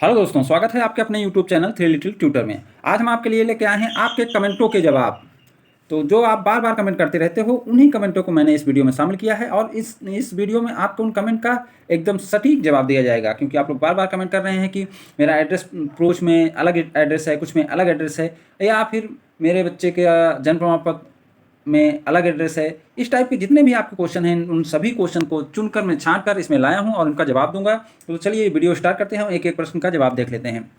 Hello दोस्तों, स्वागत है आपके अपने YouTube channel three little tutor में। आज हम आपके लिए लेके आए हैं आपके कमेंटों के जवाब। तो जो आप बार बार कमेंट करते रहते हो, उन्हीं कमेंटों को मैंने इस वीडियो में शामिल किया है और इस वीडियो में आपको उन कमेंट का एकदम सटीक जवाब दिया जाएगा। क्योंकि आप लोग बार बार कमेंट कर रहे हैं कि मेरा एड्रेस कुछ में अलग एड्रेस है, कुछ में अलग एड्रेस है, या फिर मेरे बच्चे का जन्म प्रमाण पत्र में अलग एड्रेस है। इस टाइप के जितने भी आपके क्वेश्चन हैं, उन सभी क्वेश्चन को चुनकर मैं छांट कर इसमें लाया हूं और उनका जवाब दूंगा। तो चलिए वीडियो स्टार्ट करते हैं, एक एक प्रश्न का जवाब देख लेते हैं।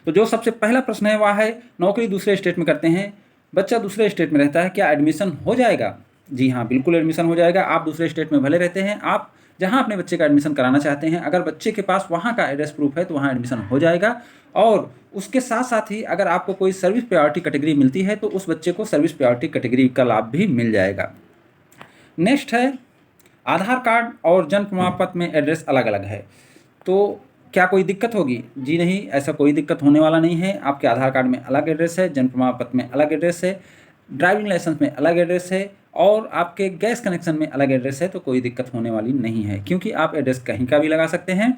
तो जो सबसे पहला प्रश्न है वह है, नौकरी दूसरे स्टेट में करते हैं, बच्चा दूसरे स्टेट में रहता है, क्या एडमिशन हो जाएगा? जी हाँ, बिल्कुल एडमिशन हो जाएगा। आप दूसरे स्टेट में भले रहते हैं, आप जहाँ अपने बच्चे का एडमिशन कराना चाहते हैं, अगर बच्चे के पास वहाँ का एड्रेस प्रूफ है तो वहाँ एडमिशन हो जाएगा। और उसके साथ साथ ही अगर आपको कोई सर्विस प्रायोरिटी कैटेगरी मिलती है तो उस बच्चे को सर्विस प्रायोरिटी कैटेगरी का लाभ भी मिल जाएगा। नेक्स्ट है, आधार कार्ड और जन्म प्रमाण पत्र में एड्रेस अलग अलग है, तो क्या कोई दिक्कत होगी? जी नहीं, ऐसा कोई दिक्कत होने वाला नहीं है। आपके आधार कार्ड में अलग एड्रेस है, जन्म प्रमाण पत्र में अलग एड्रेस है, ड्राइविंग लाइसेंस में अलग एड्रेस है और आपके गैस कनेक्शन में अलग एड्रेस है, तो कोई दिक्कत होने वाली नहीं है। क्योंकि आप एड्रेस कहीं का भी लगा सकते हैं।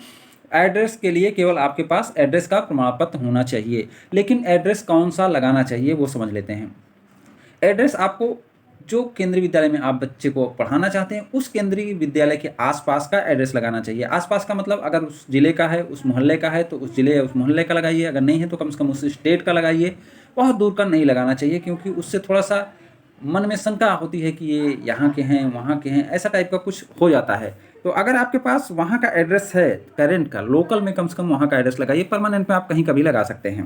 एड्रेस के लिए केवल आपके पास एड्रेस का प्रमाण पत्र होना चाहिए। लेकिन एड्रेस कौन सा लगाना चाहिए वो समझ लेते हैं। एड्रेस आपको जो केंद्रीय विद्यालय में आप बच्चे को पढ़ाना चाहते हैं उस केंद्रीय विद्यालय के आसपास का एड्रेस लगाना चाहिए। आसपास का मतलब अगर उस जिले का है, उस मोहल्ले का है तो उस जिले या उस मोहल्ले का लगाइए, अगर नहीं है तो कम से कम उस स्टेट का लगाइए। बहुत दूर का नहीं लगाना चाहिए, क्योंकि उससे थोड़ा सा मन में शंका होती है कि ये यहाँ के हैं, वहाँ के हैं, ऐसा टाइप का कुछ हो जाता है। तो अगर आपके पास वहाँ का एड्रेस है, पेरेंट का, लोकल में कम से कम वहाँ का एड्रेस लगाइए। परमानेंट में आप कहीं का भी लगा सकते हैं।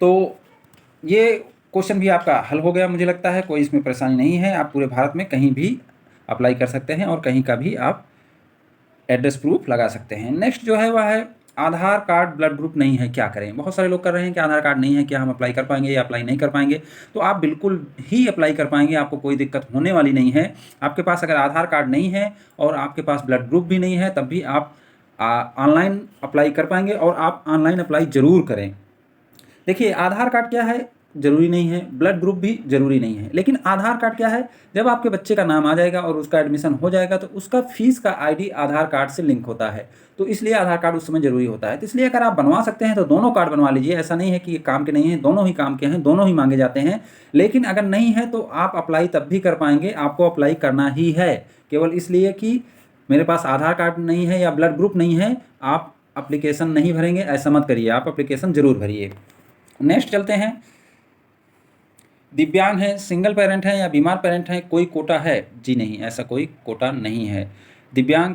तो ये क्वेश्चन भी आपका हल हो गया, मुझे लगता है कोई इसमें परेशानी नहीं है। आप पूरे भारत में कहीं भी अप्लाई कर सकते हैं और कहीं का भी आप एड्रेस प्रूफ लगा सकते हैं। नेक्स्ट जो है वह है, आधार कार्ड ब्लड ग्रुप नहीं है, क्या करें? बहुत सारे लोग कर रहे हैं कि आधार कार्ड नहीं है, क्या हम अप्लाई कर पाएंगे या अप्लाई नहीं कर पाएंगे? तो आप बिल्कुल ही अप्लाई कर पाएंगे, आपको कोई दिक्कत होने वाली नहीं है। आपके पास अगर आधार कार्ड नहीं है और आपके पास ब्लड ग्रुप भी नहीं है, तब भी आप ऑनलाइन अप्लाई कर पाएंगे और आप ऑनलाइन अप्लाई ज़रूर करें। देखिए, आधार कार्ड क्या है, ज़रूरी नहीं है, ब्लड ग्रुप भी ज़रूरी नहीं है। लेकिन आधार कार्ड क्या है, जब आपके बच्चे का नाम आ जाएगा और उसका एडमिशन हो जाएगा तो उसका फीस का आईडी आधार कार्ड से लिंक होता है, तो इसलिए आधार कार्ड उस समय ज़रूरी होता है। तो इसलिए अगर आप बनवा सकते हैं तो दोनों कार्ड बनवा लीजिए। ऐसा नहीं है कि ये काम के नहीं हैं, दोनों ही काम के हैं, दोनों ही मांगे जाते हैं। लेकिन अगर नहीं है तो आप अप्लाई तब भी कर पाएंगे, आपको अप्लाई करना ही है। केवल इसलिए कि मेरे पास आधार कार्ड नहीं है या ब्लड ग्रुप नहीं है, आप अप्लीकेशन नहीं भरेंगे, ऐसा मत करिए, आप अप्लीकेशन ज़रूर भरिए। नेक्स्ट चलते हैं, दिव्यांग हैं, सिंगल पेरेंट हैं या बीमार पेरेंट हैं, कोई कोटा है? जी नहीं, ऐसा कोई कोटा नहीं है दिव्यांग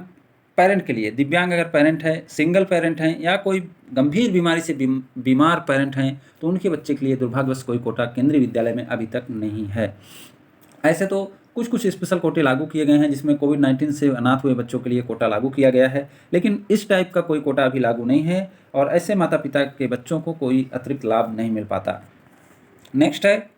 पेरेंट के लिए। दिव्यांग अगर पेरेंट है, सिंगल पेरेंट हैं या कोई गंभीर बीमारी से बीमार पेरेंट हैं तो उनके बच्चे के लिए दुर्भाग्यवश कोई कोटा केंद्रीय विद्यालय में अभी तक नहीं है। ऐसे तो कुछ कुछ स्पेशल कोटे लागू किए गए हैं, जिसमें कोविड-19 से अनाथ हुए बच्चों के लिए कोटा लागू किया गया है, लेकिन इस टाइप का कोई कोटा अभी लागू नहीं है और ऐसे माता पिता के बच्चों को कोई अतिरिक्त लाभ नहीं मिल पाता। नेक्स्ट है,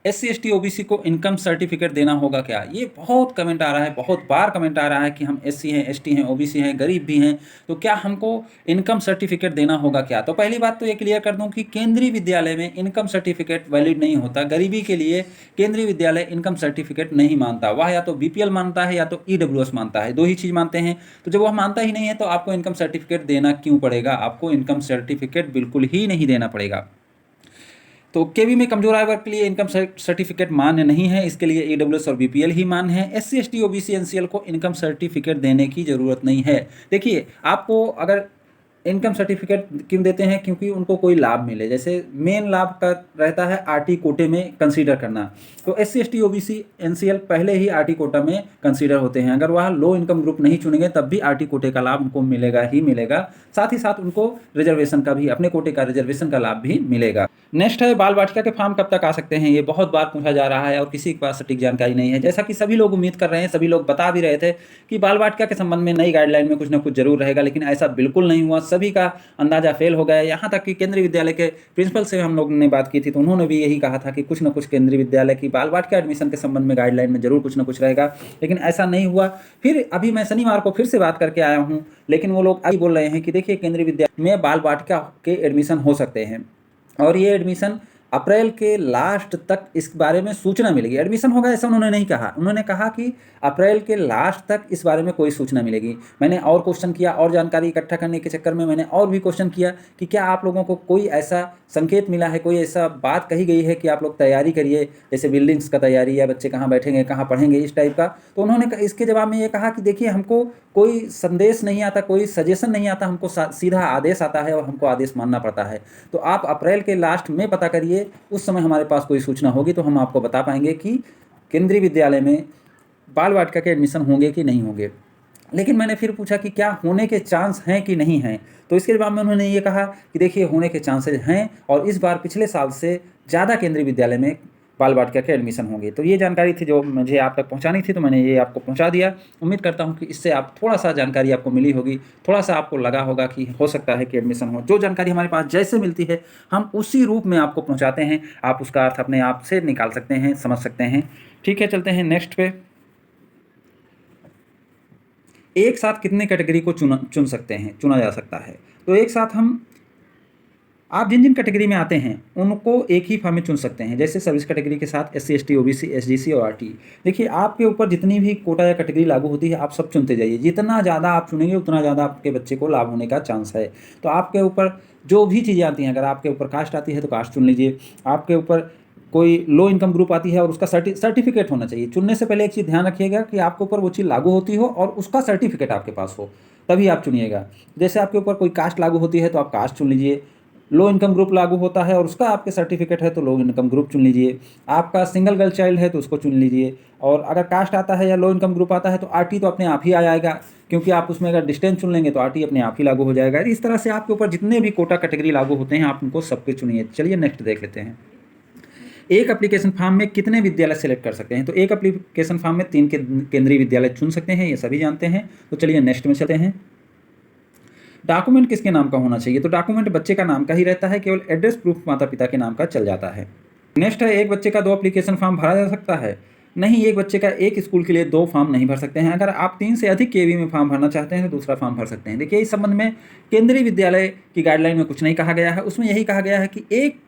SC ST OBC को इनकम सर्टिफिकेट देना होगा क्या? ये बहुत कमेंट आ रहा है, बहुत बार कमेंट आ रहा है कि हम SC हैं, ST हैं, OBC हैं, गरीब भी हैं, तो क्या हमको इनकम सर्टिफिकेट देना होगा क्या? तो पहली बात तो ये क्लियर कर दूं कि केंद्रीय विद्यालय में इनकम सर्टिफिकेट वैलिड नहीं होता। गरीबी के लिए केंद्रीय विद्यालय इनकम सर्टिफिकेट नहीं मानता, वह या तो BPL मानता है या तो EWS मानता है, दो ही चीज़ मानते हैं। तो जब वह मानता ही नहीं है तो आपको इनकम सर्टिफिकेट देना क्यों पड़ेगा? आपको इनकम सर्टिफिकेट बिल्कुल ही नहीं देना पड़ेगा। तो केवी में कमजोर आय वर्ग के लिए इनकम सर्टिफिकेट मान्य नहीं है, इसके लिए EWS और BPL ही मान्य है। SC ST OBC NCL को इनकम सर्टिफिकेट देने की ज़रूरत नहीं है। देखिए, आपको अगर इनकम सर्टिफिकेट क्यों देते हैं? क्योंकि उनको कोई लाभ मिले। जैसे मेन लाभ का रहता है RT कोटे में कंसीडर करना, तो SC ST OBC NCL पहले ही RT कोटा में कंसीडर होते हैं। अगर वह लो इनकम ग्रुप नहीं चुनेंगे तब भी RT कोटे का लाभ उनको मिलेगा ही मिलेगा। साथ ही साथ उनको रिजर्वेशन का भी, अपने कोटे का रिजर्वेशन का लाभ भी मिलेगा। नेक्स्ट है, बाल वाटिका के फॉर्म कब तक आ सकते हैं? ये बहुत बार पूछा जा रहा है और किसी के पास सटीक जानकारी नहीं है। जैसा कि सभी लोग उम्मीद कर रहे हैं, सभी लोग बता भी रहे थे कि बाल वाटिका के संबंध में नई गाइडलाइन में कुछ ना कुछ जरूर रहेगा, लेकिन ऐसा बिल्कुल नहीं हुआ। सभी का अंदाजा फेल हो गया। यहाँ तक कि केंद्रीय विद्यालय के प्रिंसिपल से हम लोग ने बात की थी तो उन्होंने भी यही कहा था कि कुछ ना कुछ केंद्रीय विद्यालय की बाल वाटिका एडमिशन के संबंध में गाइडलाइन में जरूर कुछ ना कुछ रहेगा, लेकिन ऐसा नहीं हुआ। फिर अभी मैं शनिवार को फिर से बात करके आया हूँ, लेकिन वो लोग अभी बोल रहे हैं कि देखिए, केंद्रीय विद्यालय में बाल वाटिका के एडमिशन हो सकते हैं और ये एडमिशन अप्रैल के लास्ट तक इस बारे में सूचना मिलेगी। एडमिशन होगा ऐसा उन्होंने नहीं कहा, उन्होंने कहा कि अप्रैल के लास्ट तक इस बारे में कोई सूचना मिलेगी। मैंने और क्वेश्चन किया, और जानकारी इकट्ठा करने के चक्कर में मैंने और भी क्वेश्चन किया कि क्या आप लोगों को कोई ऐसा संकेत मिला है, कोई ऐसा बात कही गई है कि आप लोग तैयारी करिए, जैसे बिल्डिंग्स का तैयारी या बच्चे कहाँ बैठेंगे, कहाँ पढ़ेंगे, इस टाइप का। तो उन्होंने इसके जवाब में ये कहा कि देखिए, हमको कोई संदेश नहीं आता, कोई सजेशन नहीं आता, हमको सीधा आदेश आता है और हमको आदेश मानना पड़ता है। तो आप अप्रैल के लास्ट में पता करिए, उस समय हमारे पास कोई सूचना होगी तो हम आपको बता पाएंगे कि केंद्रीय विद्यालय में बाल वाटिका के एडमिशन होंगे कि नहीं होंगे। लेकिन मैंने फिर पूछा कि क्या होने के चांस हैं कि नहीं हैं, तो इसके जवाब में उन्होंने ये कहा कि देखिए, होने के चांसेज हैं और इस बार पिछले साल से ज़्यादा केंद्रीय विद्यालय में बाल वाटिका के एडमिशन होंगे। तो ये जानकारी थी जो मुझे आप तक पहुंचानी थी, तो मैंने ये आपको पहुंचा दिया। उम्मीद करता हूं कि इससे आप थोड़ा सा जानकारी आपको मिली होगी, थोड़ा सा आपको लगा होगा कि हो सकता है कि एडमिशन हो। जो जानकारी हमारे पास जैसे मिलती है हम उसी रूप में आपको पहुँचाते हैं, आप उसका अर्थ अपने आप से निकाल सकते हैं, समझ सकते हैं। ठीक है, चलते हैं नेक्स्ट पे। एक साथ कितने कैटेगरी को चुना जा सकता है। तो एक साथ आप जिन जिन कैटेगरी में आते हैं उनको एक ही फॉर्म में चुन सकते हैं। जैसे सर्विस कैटेगरी के साथ SC ST OBC SGC और RT। देखिए, आपके ऊपर जितनी भी कोटा या कैटेगरी लागू होती है आप सब चुनते जाइए। जितना ज़्यादा आप चुनेंगे उतना ज़्यादा आपके बच्चे को लाभ होने का चांस है। तो आपके ऊपर जो भी चीज़ें आती हैं, अगर आपके ऊपर कास्ट आती है तो कास्ट चुन लीजिए। आपके ऊपर कोई लो इनकम ग्रुप आती है और उसका सर्टिफिकेट होना चाहिए। चुनने से पहले एक चीज़ ध्यान रखिएगा कि आपके ऊपर वो चीज़ लागू होती हो और उसका सर्टिफिकेट आपके पास हो, तभी आप चुनिएगा। जैसे आपके ऊपर कोई कास्ट लागू होती है तो आप कास्ट चुन लीजिए। लो इनकम ग्रुप लागू होता है और उसका आपके सर्टिफिकेट है तो लो इनकम ग्रुप चुन लीजिए। आपका सिंगल गर्ल चाइल्ड है तो उसको चुन लीजिए। और अगर कास्ट आता है या लो इनकम ग्रुप आता है तो RT तो अपने आप ही आ जाएगा, क्योंकि आप उसमें अगर डिस्टेंस चुन लेंगे तो RT अपने आप ही लागू हो जाएगा। इस तरह से आपके ऊपर जितने भी कोटा कैटेगरी लागू होते हैं आप उनको सबके चुनिए। चलिए नेक्स्ट देख लेते हैं। एक एप्लीकेशन फॉर्म में कितने विद्यालय सेलेक्ट कर सकते हैं। तो एक एप्लीकेशन फॉर्म में 3 केंद्रीय विद्यालय चुन सकते हैं, ये सभी जानते हैं। तो चलिए नेक्स्ट में चलते हैं। डॉक्यूमेंट किसके नाम का होना चाहिए। तो डॉक्यूमेंट बच्चे का नाम का ही रहता है, केवल एड्रेस प्रूफ माता पिता के नाम का चल जाता है। नेक्स्ट है, एक बच्चे का 2 एप्लीकेशन फॉर्म भरा जा सकता है। नहीं, एक बच्चे का एक स्कूल के लिए 2 फॉर्म नहीं भर सकते हैं। अगर आप 3 से अधिक KV में फॉर्म भरना चाहते हैं तो दूसरा फॉर्म भर सकते हैं। देखिए, इस संबंध में केंद्रीय विद्यालय की गाइडलाइन में कुछ नहीं कहा गया है। उसमें यही कहा गया है कि एक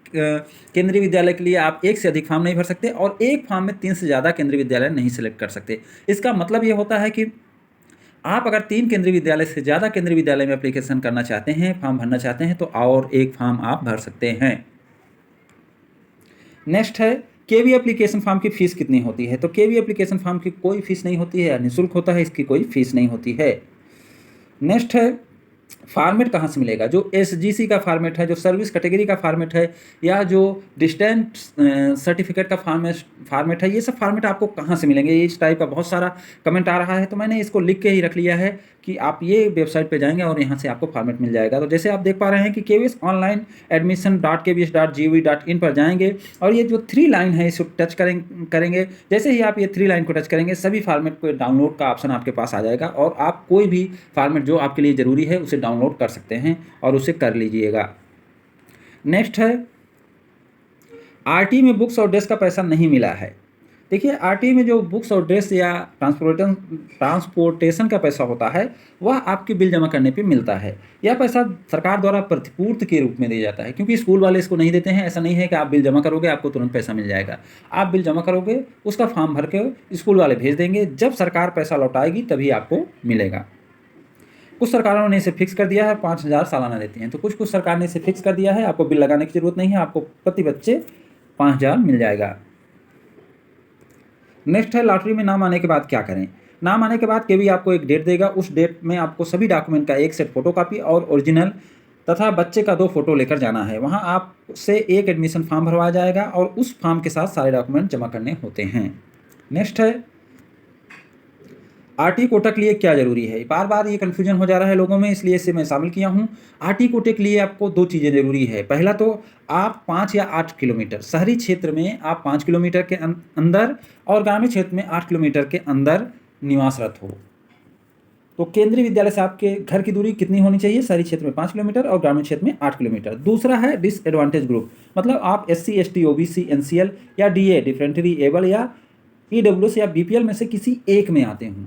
केंद्रीय विद्यालय के लिए आप 1 से अधिक फॉर्म नहीं भर सकते और एक फॉर्म में 3 से ज़्यादा केंद्रीय विद्यालय नहीं सिलेक्ट कर सकते। इसका मतलब ये होता है कि आप अगर 3 केंद्रीय विद्यालय से ज़्यादा केंद्रीय विद्यालय में एप्लीकेशन करना चाहते हैं, फॉर्म भरना चाहते हैं, तो और एक फॉर्म आप भर सकते हैं। नेक्स्ट है, KV एप्लीकेशन फॉर्म की फ़ीस कितनी होती है। तो KV एप्लीकेशन फॉर्म की कोई फ़ीस नहीं होती है, निःशुल्क होता है, इसकी कोई फ़ीस नहीं होती है। नेक्स्ट है, फॉर्मेट कहाँ से मिलेगा। जो SGC का फॉर्मेट है, जो सर्विस कैटेगरी का फॉर्मेट है, या जो डिस्टेंस सर्टिफिकेट का फॉर्मेट है, ये सब फॉर्मेट आपको कहाँ से मिलेंगे। इस टाइप का बहुत सारा कमेंट आ रहा है, तो मैंने इसको लिख के ही रख लिया है कि आप ये वेबसाइट पे जाएंगे और यहाँ से आपको फॉर्मेट मिल जाएगा। तो जैसे आप देख पा रहे हैं कि KVS ऑनलाइन admission.kvs.gov.in पर जाएंगे और ये जो 3 लाइन है इसको टच करेंगे। जैसे ही आप ये 3 लाइन को टच करेंगे, सभी फॉर्मेट को डाउनलोड का ऑप्शन आपके पास आ जाएगा और आप कोई भी फॉर्मेट जो आपके लिए ज़रूरी है उसे डाउनलोड कर सकते हैं और उसे कर लीजिएगा। नेक्स्ट है, RT में बुक्स और ड्रेस का पैसा नहीं मिला है। देखिए, RT में जो बुक्स और ड्रेस या ट्रांसपोर्टेशन का पैसा होता है वह आपके बिल जमा करने पे मिलता है। यह पैसा सरकार द्वारा प्रतिपूर्ति के रूप में दिया जाता है, क्योंकि स्कूल वाले इसको नहीं देते हैं। ऐसा नहीं है कि आप बिल जमा करोगे आपको तुरंत पैसा मिल जाएगा। आप बिल जमा करोगे, उसका फॉर्म भर के स्कूल वाले भेज देंगे, जब सरकार पैसा लौटाएगी तभी आपको मिलेगा। कुछ सरकारों ने इसे फिक्स कर दिया है, 5,000 सालाना देती हैं। तो कुछ सरकार ने इसे फिक्स कर दिया है, आपको बिल लगाने की जरूरत नहीं है, आपको प्रति बच्चे 5,000 मिल जाएगा। नेक्स्ट है, लॉटरी में नाम आने के बाद क्या करें। नाम आने के बाद KV आपको एक डेट देगा, उस डेट में आपको सभी डॉक्यूमेंट का एक सेट फोटोकॉपी और ओरिजिनल तथा बच्चे का 2 फोटो लेकर जाना है। वहां आपसे एक एडमिशन फॉर्म भरवाया जाएगा और उस फॉर्म के साथ सारे डॉक्यूमेंट जमा करने होते हैं। नेक्स्ट है, RT कोटा के लिए क्या जरूरी है। बार बार ये कन्फ्यूजन हो जा रहा है लोगों में, इसलिए इसे मैं शामिल किया हूँ। RT कोटे के लिए आपको 2 चीज़ें जरूरी है। पहला तो आप 5 या 8 किलोमीटर, शहरी क्षेत्र में आप 5 किलोमीटर के अंदर और ग्रामीण क्षेत्र में 8 किलोमीटर के अंदर निवासरत हो। तो केंद्रीय विद्यालय से आपके घर की दूरी कितनी होनी चाहिए। शहरी क्षेत्र में 5 किलोमीटर और ग्रामीण क्षेत्र में 8 किलोमीटर। दूसरा है डिसएडवांटेज ग्रुप, मतलब आप SC ST OBC NCL या DA डिफरेंटली एबल या EWS या BPL में से किसी एक में आते हों।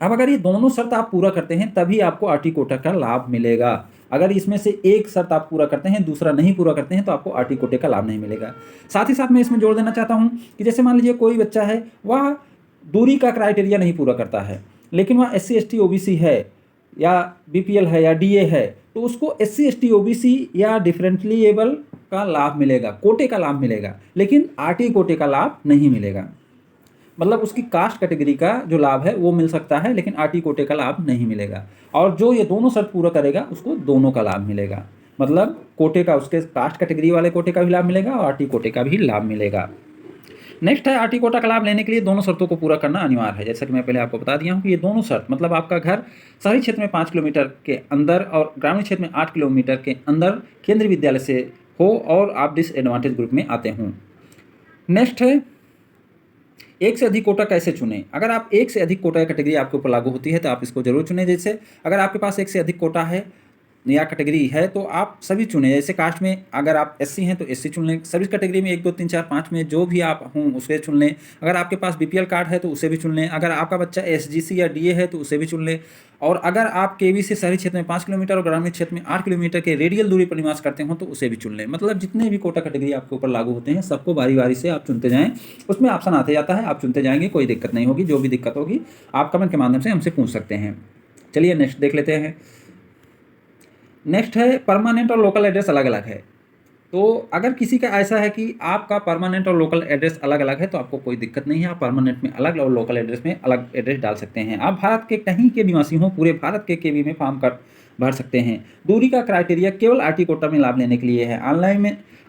अब अगर ये दोनों शर्त आप पूरा करते हैं तभी आपको आरटी कोटा का लाभ मिलेगा। अगर इसमें से एक शर्त आप पूरा करते हैं, दूसरा नहीं पूरा करते हैं, तो आपको आरटी कोटे का लाभ नहीं मिलेगा। साथ ही साथ मैं इसमें जोड़ देना चाहता हूँ कि जैसे मान लीजिए कोई बच्चा है, वह दूरी का क्राइटेरिया नहीं पूरा करता है, लेकिन वह SC ST OBC है या BPL है या DA है, तो उसको SC ST OBC या डिफरेंटली एबल का लाभ मिलेगा, कोटे का लाभ मिलेगा, लेकिन आरटी कोटे का लाभ नहीं मिलेगा। मतलब उसकी कास्ट कैटेगरी का जो लाभ है वो मिल सकता है, लेकिन आरटी कोटे का लाभ नहीं मिलेगा। और जो ये दोनों शर्त पूरा करेगा उसको दोनों का लाभ मिलेगा। मतलब कोटे का, उसके कास्ट कैटेगरी वाले कोटे का भी लाभ मिलेगा और आरटी कोटे का भी लाभ मिलेगा। नेक्स्ट है, आरटी कोटा का लाभ लेने के लिए दोनों शर्तों को पूरा करना अनिवार्य है। जैसा कि मैं पहले आपको बता दिया हूँ कि ये दोनों शर्त, मतलब आपका घर शहरी क्षेत्र में 5 किलोमीटर के अंदर और ग्रामीण क्षेत्र में 8 किलोमीटर के अंदर केंद्रीय विद्यालय से हो और आप डिसएडवांटेज ग्रुप में आते हों। नेक्स्ट है, एक से अधिक कोटा कैसे चुनें। अगर आप एक से अधिक कोटा कैटेगरी आपके ऊपर लागू होती है तो आप इसको जरूर चुनें। जैसे अगर आपके पास एक से अधिक कोटा है या कैटेगरी है तो आप सभी चुनें। जैसे कास्ट में अगर आप SC हैं तो SC चुन लें, सर्विस कैटेगरी में 1 2 3 4 5 में जो भी आप हों उसे चुन लें। अगर आपके पास BPL कार्ड है तो उसे भी चुन लें। अगर आपका बच्चा SGC या DA है तो उसे भी चुन लें। और अगर आप KV से शहरी क्षेत्र में 5 किलोमीटर और ग्रामीण क्षेत्र में 8 किलोमीटर के रेडियल दूरी पर निवास करते हो तो उसे भी चुन लें। मतलब जितने भी कोटा कैटेगरी आपके ऊपर लागू होते हैं सबको बारी बारी से आप चुनते जाएँ। उसमें ऑप्शन आते जाता है, आप चुनते जाएंगे, कोई दिक्कत नहीं होगी। जो भी दिक्कत होगी आप कमेंट के माध्यम से हमसे पूछ सकते हैं। चलिए नेक्स्ट देख लेते हैं। नेक्स्ट है, परमानेंट और लोकल एड्रेस अलग अलग है। तो अगर किसी का ऐसा है कि आपका परमानेंट और लोकल एड्रेस अलग अलग है तो आपको कोई दिक्कत नहीं है, आप परमानेंट में अलग और लोकल एड्रेस में अलग एड्रेस डाल सकते हैं। आप भारत के कहीं के निवासी हों, पूरे भारत के KV में फॉर्म भर सकते हैं। दूरी का क्राइटेरिया केवल आरटी कोटा में लाभ लेने के लिए है।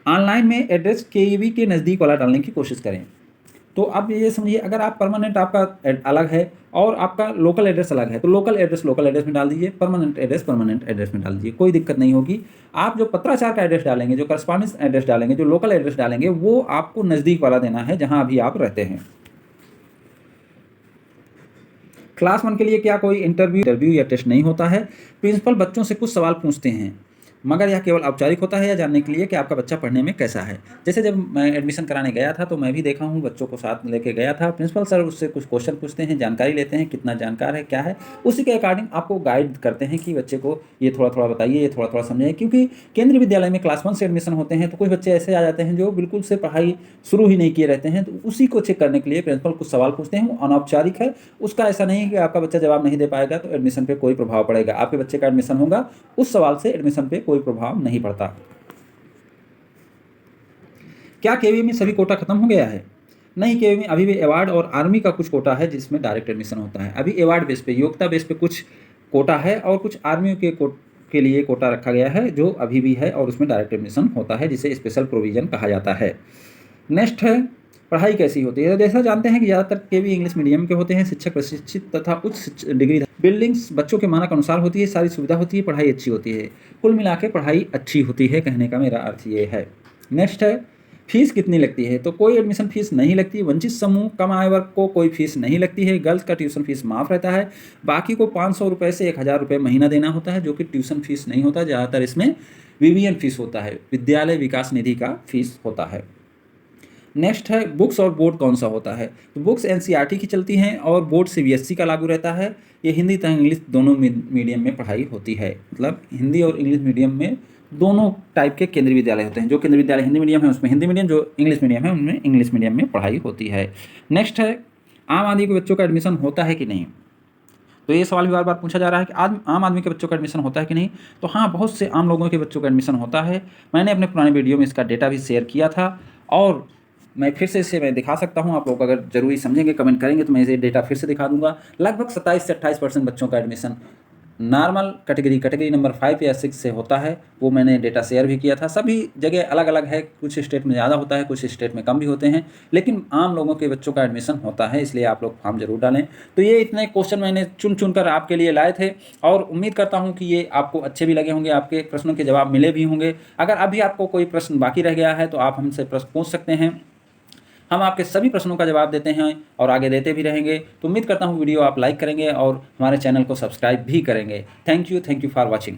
ऑनलाइन में एड्रेस KV के नज़दीक वाला डालने की कोशिश करें। तो अब ये समझिए, अगर आप परमानेंट आपका अलग है और आपका लोकल एड्रेस अलग है तो लोकल एड्रेस में डाल दीजिए, परमानेंट एड्रेस में डाल दीजिए, कोई दिक्कत नहीं होगी। आप जो पत्राचार का एड्रेस डालेंगे, जो करस्पॉन्डेंस एड्रेस डालेंगे, जो लोकल एड्रेस डालेंगे, वो आपको नज़दीक वाला देना है जहां अभी आप रहते हैं। क्लास 1 के लिए क्या कोई इंटरव्यू या टेस्ट नहीं होता है। प्रिंसिपल बच्चों से कुछ सवाल पूछते हैं मगर यह केवल औपचारिक होता है या जानने के लिए कि आपका बच्चा पढ़ने में कैसा है। जैसे जब मैं एडमिशन कराने गया था तो मैं भी देखा हूँ, बच्चों को साथ लेके गया था। प्रिंसिपल सर उससे कुछ क्वेश्चन पूछते हैं, जानकारी लेते हैं, कितना जानकार है, क्या है, उसी के अकॉर्डिंग आपको गाइड करते हैं कि बच्चे को ये थोड़ा थोड़ा बताइए, ये थोड़ा थोड़ा समझाइए। क्योंकि केंद्रीय विद्यालय में क्लास 1 से एडमिशन होते हैं तो कुछ बच्चे ऐसे आ जाते हैं जो बिल्कुल से पढ़ाई शुरू ही नहीं किए रहते हैं, तो उसी को चेक करने के लिए प्रिंसिपल कुछ सवाल पूछते हैं। वो अनौपचारिक है, उसका ऐसा नहीं है कि आपका बच्चा जवाब नहीं दे पाएगा तो एडमिशन पर कोई प्रभाव पड़ेगा। आपके बच्चे का एडमिशन होगा, उस सवाल से एडमिशन पर कोई प्रभाव नहीं पड़ता। क्या KV में सभी कोटा खत्म हो गया है? नहीं, KV में अभी भी अवार्ड और आर्मी का कुछ कोटा है जिसमें डायरेक्ट एडमिशन होता है। अभी अवार्ड बेस पे, योग्यता बेस पे कुछ कोटा है और कुछ आर्मी के लिए कोटा रखा गया है जो अभी भी है और उसमें डायरेक्ट एडमिशन होता है, जिसे स्पेशल प्रोविजन कहा जाता है। नेक्स्ट है, पढ़ाई कैसी होती है। जैसा जानते हैं कि ज़्यादातर KV इंग्लिश मीडियम के होते हैं। शिक्षक प्रशिक्षित तथा उच्च डिग्री, बिल्डिंग्स बच्चों के मानक अनुसार होती है, सारी सुविधा होती है, पढ़ाई अच्छी होती है। कुल मिला के पढ़ाई अच्छी होती है, कहने का मेरा अर्थ ये है। नेक्स्ट है, फीस कितनी लगती है। तो कोई एडमिशन फीस नहीं लगती है। वंचित समूह, कम आय वर्ग को कोई फीस नहीं लगती है। गर्ल्स का ट्यूशन फीस माफ़ रहता है। बाकी को 500 रुपये से 1000 रुपये महीना देना होता है, जो कि ट्यूशन फीस नहीं होता। ज़्यादातर इसमें VVN फीस होता है, विद्यालय विकास निधि का फीस होता है। नेक्स्ट है, बुक्स और बोर्ड कौन सा होता है। तो बुक्स NCERT की चलती हैं और बोर्ड CBSE का लागू रहता है। ये हिंदी तथा इंग्लिश दोनों मीडियम में पढ़ाई होती है। मतलब हिंदी और इंग्लिश मीडियम में दोनों टाइप के केंद्रीय विद्यालय होते हैं। जो केंद्रीय विद्यालय हिंदी मीडियम है उसमें हिंदी मीडियम, जो इंग्लिश मीडियम है उनमें इंग्लिश मीडियम में पढ़ाई होती है। नेक्स्ट है, आम आदमी के बच्चों का एडमिशन होता है कि नहीं। तो ये सवाल भी बार बार पूछा जा रहा है कि आम आदमी के बच्चों का एडमिशन होता है कि नहीं। तो हाँ, बहुत से आम लोगों के बच्चों का एडमिशन होता है। मैंने अपने पुराने वीडियो में इसका डेटा भी शेयर किया था और मैं फिर से इसे मैं दिखा सकता हूँ। आप लोग अगर जरूरी समझेंगे, कमेंट करेंगे तो मैं इसे डेटा फिर से दिखा दूंगा। लगभग 27 से 28% बच्चों का एडमिशन नॉर्मल कैटेगरी नंबर 5 या 6 से होता है। वो मैंने डेटा शेयर भी किया था। सभी जगह अलग अलग है, कुछ स्टेट में ज़्यादा होता है, कुछ स्टेट में कम भी होते हैं, लेकिन आम लोगों के बच्चों का एडमिशन होता है, इसलिए आप लोग फॉर्म जरूर डालें। तो ये इतने क्वेश्चन मैंने चुन कर आपके लिए लाए थे और उम्मीद करता हूँ कि ये आपको अच्छे भी लगे होंगे, आपके प्रश्नों के जवाब मिले भी होंगे। अगर अभी आपको कोई प्रश्न बाकी रह गया है तो आप हमसे प्रश्न पूछ सकते हैं, हम आपके सभी प्रश्नों का जवाब देते हैं और आगे देते भी रहेंगे। तो उम्मीद करता हूँ वीडियो आप लाइक करेंगे और हमारे चैनल को सब्सक्राइब भी करेंगे। Thank you for watching.